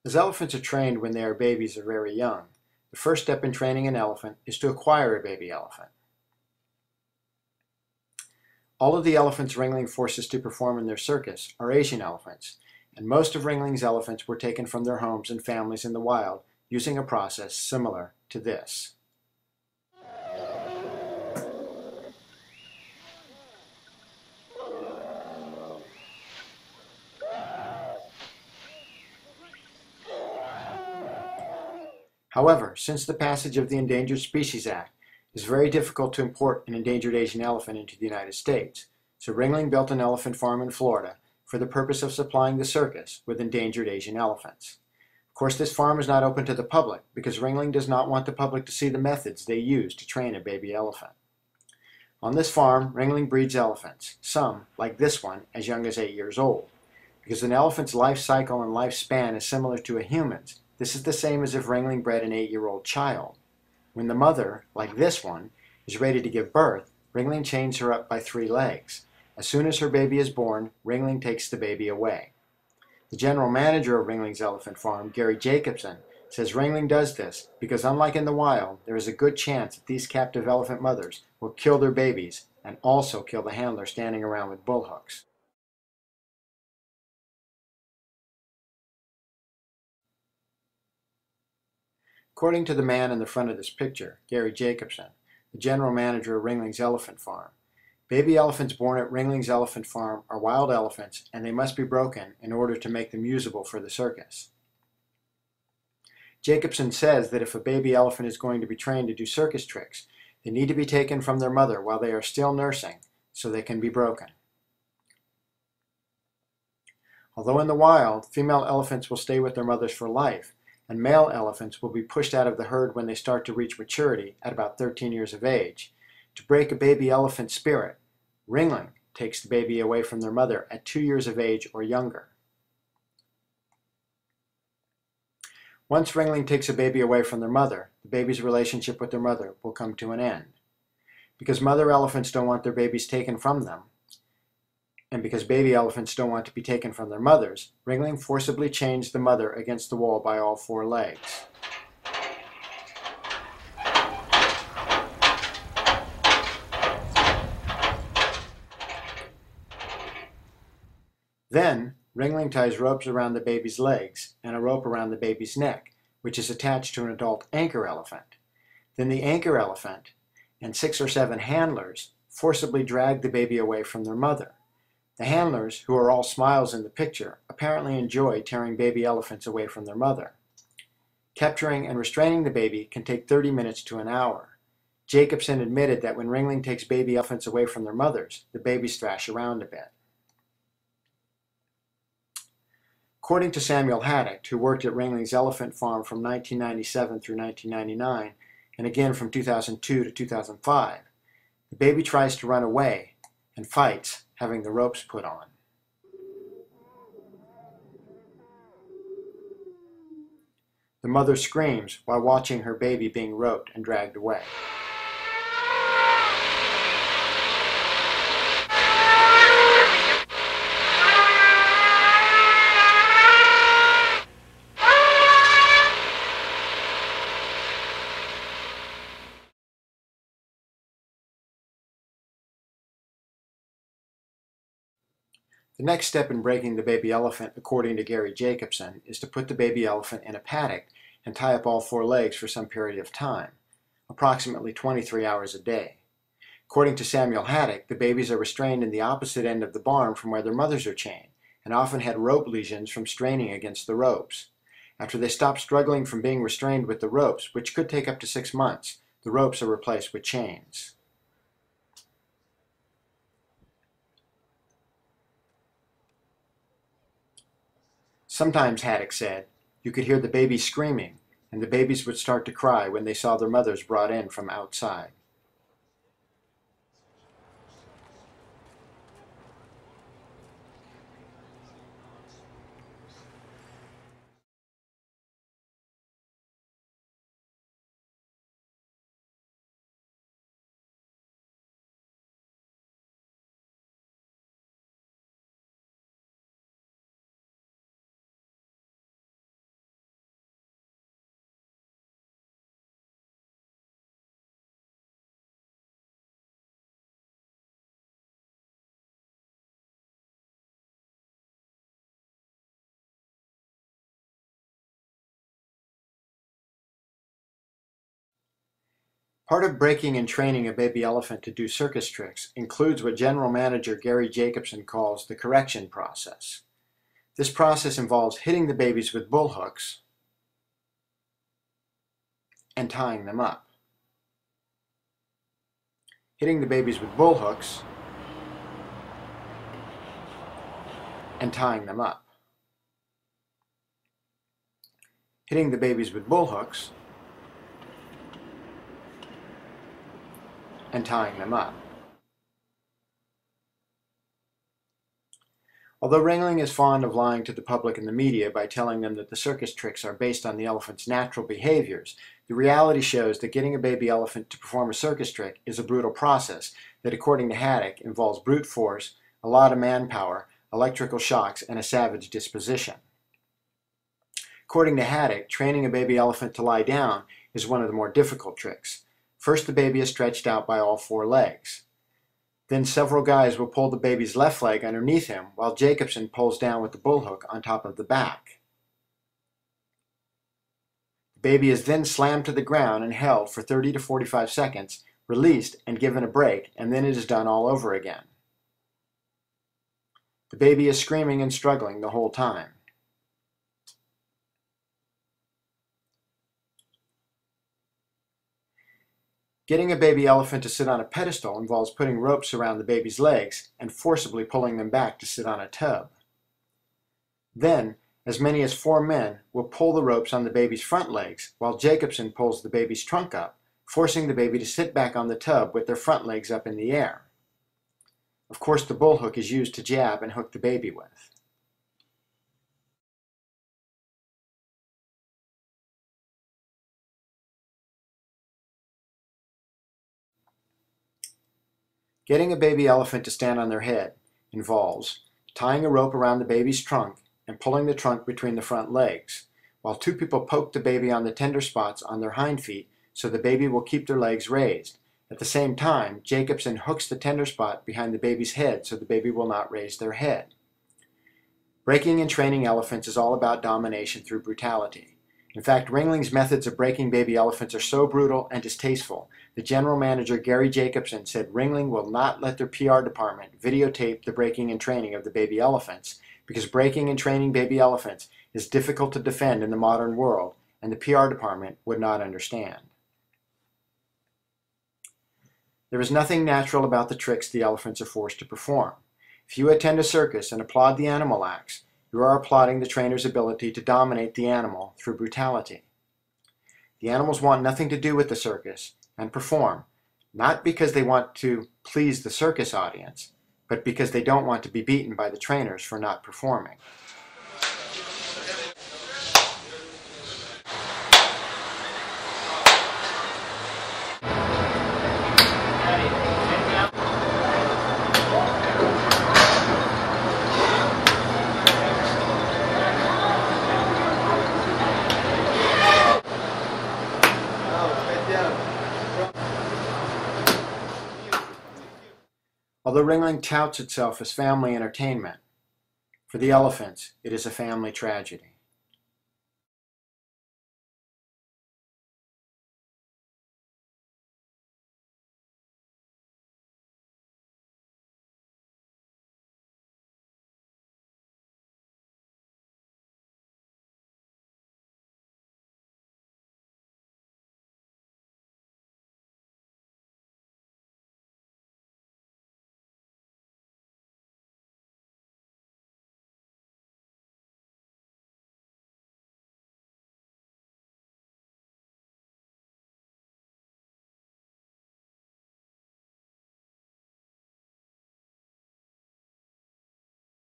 As elephants are trained when they are babies or very young, the first step in training an elephant is to acquire a baby elephant. All of the elephants Ringling forces to perform in their circus are Asian elephants, and most of Ringling's elephants were taken from their homes and families in the wild using a process similar to this. However, since the passage of the Endangered Species Act, it is very difficult to import an endangered Asian elephant into the United States, so Ringling built an elephant farm in Florida for the purpose of supplying the circus with endangered Asian elephants. Of course, this farm is not open to the public because Ringling does not want the public to see the methods they use to train a baby elephant. On this farm, Ringling breeds elephants, some, like this one, as young as 8 years old. Because an elephant's life cycle and lifespan is similar to a human's, this is the same as if Ringling bred an 8-year-old child. When the mother, like this one, is ready to give birth, Ringling chains her up by 3 legs. As soon as her baby is born, Ringling takes the baby away. The general manager of Ringling's elephant farm, Gary Jacobson, says Ringling does this because unlike in the wild, there is a good chance that these captive elephant mothers will kill their babies and also kill the handler standing around with bullhooks. According to the man in the front of this picture, Gary Jacobson, the general manager of Ringling's elephant farm, baby elephants born at Ringling's elephant farm are wild elephants and they must be broken in order to make them usable for the circus. Jacobson says that if a baby elephant is going to be trained to do circus tricks, they need to be taken from their mother while they are still nursing so they can be broken. Although in the wild, female elephants will stay with their mothers for life, and male elephants will be pushed out of the herd when they start to reach maturity at about 13 years of age. To break a baby elephant's spirit, Ringling takes the baby away from their mother at 2 years of age or younger. Once Ringling takes a baby away from their mother, the baby's relationship with their mother will come to an end. Because mother elephants don't want their babies taken from them, and because baby elephants don't want to be taken from their mothers, Ringling forcibly chains the mother against the wall by all 4 legs. Then, Ringling ties ropes around the baby's legs and a rope around the baby's neck, which is attached to an adult anchor elephant. Then the anchor elephant and 6 or 7 handlers forcibly drag the baby away from their mother. The handlers, who are all smiles in the picture, apparently enjoy tearing baby elephants away from their mother. Capturing and restraining the baby can take 30 minutes to an hour. Jacobson admitted that when Ringling takes baby elephants away from their mothers, the babies thrash around a bit. According to Samuel Haddock, who worked at Ringling's elephant farm from 1997 through 1999, and again from 2002 to 2005, the baby tries to run away and fights, having the ropes put on. The mother screams while watching her baby being roped and dragged away. The next step in breaking the baby elephant, according to Gary Jacobson, is to put the baby elephant in a paddock and tie up all 4 legs for some period of time, approximately 23 hours a day. According to Samuel Haddock, the babies are restrained in the opposite end of the barn from where their mothers are chained, and often had rope lesions from straining against the ropes. After they stop struggling from being restrained with the ropes, which could take up to 6 months, the ropes are replaced with chains. Sometimes, Haddock said, you could hear the babies screaming, and the babies would start to cry when they saw their mothers brought in from outside. Part of breaking and training a baby elephant to do circus tricks includes what General Manager Gary Jacobson calls the correction process. This process involves hitting the babies with bull hooks and tying them up. Hitting the babies with bull hooks and tying them up. Hitting the babies with bull hooks and tying them up. Although Ringling is fond of lying to the public and the media by telling them that the circus tricks are based on the elephant's natural behaviors, the reality shows that getting a baby elephant to perform a circus trick is a brutal process that, according to Haddock, involves brute force, a lot of manpower, electrical shocks, and a savage disposition. According to Haddock, training a baby elephant to lie down is one of the more difficult tricks. First, the baby is stretched out by all four legs. Then several guys will pull the baby's left leg underneath him while Jacobson pulls down with the bull hook on top of the back. The baby is then slammed to the ground and held for 30 to 45 seconds, released and given a break, and then it is done all over again. The baby is screaming and struggling the whole time. Getting a baby elephant to sit on a pedestal involves putting ropes around the baby's legs and forcibly pulling them back to sit on a tub. Then, as many as 4 men will pull the ropes on the baby's front legs while Jacobson pulls the baby's trunk up, forcing the baby to sit back on the tub with their front legs up in the air. Of course, the bull hook is used to jab and hook the baby with. Getting a baby elephant to stand on their head involves tying a rope around the baby's trunk and pulling the trunk between the front legs, while 2 people poke the baby on the tender spots on their hind feet so the baby will keep their legs raised. At the same time, Jacobson hooks the tender spot behind the baby's head so the baby will not raise their head. Breaking and training elephants is all about domination through brutality. In fact, Ringling's methods of breaking baby elephants are so brutal and distasteful that General Manager Gary Jacobson said Ringling will not let their PR department videotape the breaking and training of the baby elephants because breaking and training baby elephants is difficult to defend in the modern world and the PR department would not understand. There is nothing natural about the tricks the elephants are forced to perform. If you attend a circus and applaud the animal acts, you are applauding the trainer's ability to dominate the animal through brutality. The animals want nothing to do with the circus and perform, not because they want to please the circus audience, but because they don't want to be beaten by the trainers for not performing. Although Ringling touts itself as family entertainment, for the elephants, it is a family tragedy.